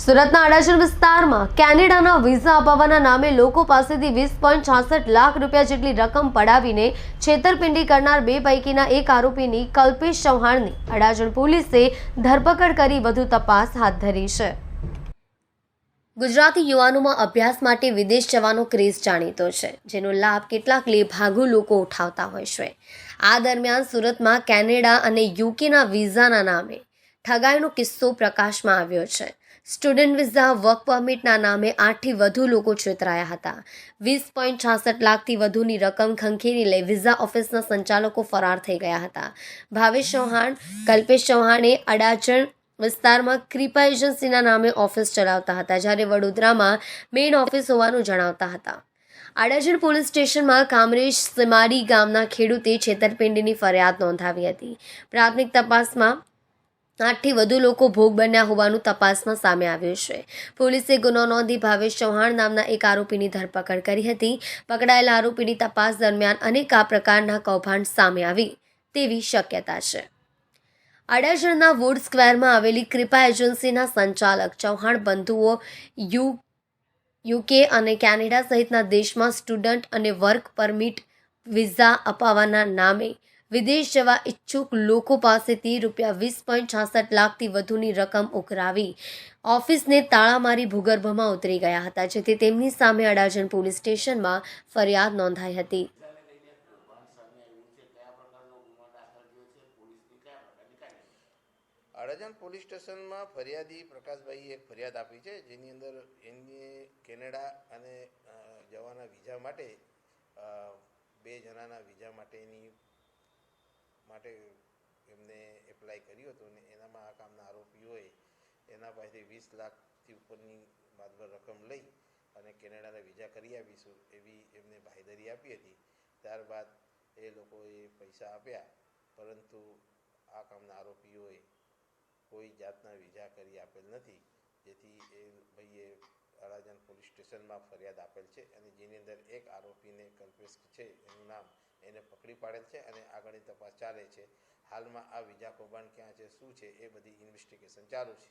સુરતના અડાજણ વિસ્તારમાં કેનેડાના વિઝા અપાવવાના નામે લોકો પાસેથી 20.66 લાખ રૂપિયા જેટલી રકમ પડાવીને છેતરપિંડી કરનાર બે પૈકીના એક આરોપીની કલ્પેશ ચૌહાણની અડાજણ પોલીસે ધરપકડ કરી વધુ તપાસ હાથ ધરી છે। ગુજરાતી યુવાનોમાં અભ્યાસ માટે વિદેશ જવાનો ક્રેઝ જાણીતો છે, જેનો લાભ કેટલાક લેભાગુ લોકો ઉઠાવતા હોય છે। આ દરમિયાન સુરતમાં કેનેડા અને યુકેના વિઝાના નામે ઠગાઈનો કિસ્સો પ્રકાશમાં આવ્યો છે। સ્ટુડન્ટ વિઝા વર્ક પરમિટના નામે 8થી વધુ લોકો છેતરાયા હતા। 20.66 લાખથી વધુની રકમ ખંખેરી લઈ વિઝા ઓફિસના સંચાલકો ફરાર થઈ ગયા હતા। ભાવેશ ચૌહાણ, કલ્પેશ ચૌહાણે અડાજણ વિસ્તારમાં કૃપા એજન્સીના નામે ઓફિસ ચલાવતા હતા, જ્યારે વડોદરામાં મેઇન ઓફિસ હોવાનું જણાવતા હતા। અડાજણ પોલીસ સ્ટેશનમાં કામરેજ સીમાડી ગામના ખેડૂતે છેતરપિંડીની ફરિયાદ નોંધાવી હતી। પ્રાથમિક તપાસમાં 8થી વધુ લોકો ભોગ બન્યા હોવાનું તપાસમાં સામે આવ્યું છે। પોલીસે ગુનો નોંધી ભાવેશ ચૌહાણ નામના એક આરોપીની ધરપકડ કરી હતી। પકડાયેલા આરોપીની તપાસ દરમિયાન અનેક આ પ્રકારના કૌભાંડ સામે આવી તેવી શક્યતા છે। અડાજણના વુડ સ્ક્વેરમાં આવેલી કૃપા એજન્સીના સંચાલક ચૌહાણ બંધુઓ યુકે અને કેનેડા સહિતના દેશમાં સ્ટુડન્ટ અને વર્ક પરમિટ વિઝા અપાવવાના નામે વિદેશ જવા ઈચ્છુક લોકો પાસેથી ₹20.66 લાખથી વધુની રકમ ઉઘરાવી ઓફિસને તાળા મારી ભૂગર્ભમાં ઉતરી ગયા હતા, જેથી તેમની સામે અડાજણ પોલીસ સ્ટેશનમાં ફરિયાદ નોંધાઈ હતી। અડાજણ પોલીસ સ્ટેશનમાં ફરિયાદી પ્રકાશભાઈએ એક ફરિયાદ આપી છે, જેની અંદર એમને કેનેડા અને જવાના વિઝા માટે બે જણાના વિઝા માટે એમને એપ્લાય કર્યું હતું અને એનામાં આ કામના આરોપીઓએ એના પાસેથી 20 લાખથી ઉપરની માતબર રકમ લઈ અને કેનેડાના વિઝા કરી આપીશું એવી એમને બાંહેધરી આપી હતી। ત્યારબાદ એ લોકોએ પૈસા આપ્યા, પરંતુ આ કામના આરોપીઓએ કોઈ જાતના વિઝા કરી આપેલ નથી, જેથી એ ભાઈએ અડાજણ પોલીસ સ્ટેશનમાં ફરિયાદ આપેલ છે અને જેની અંદર એક આરોપીને કલ્પેશ છે એનું નામ એને પકડી પાડેલ છે અને આગળની તપાસ ચાલે છે। હાલમાં આ વિઝા કૌભાંડ ક્યાં છે, શું છે, એ બધી ઇન્વેસ્ટિગેશન ચાલુ છે।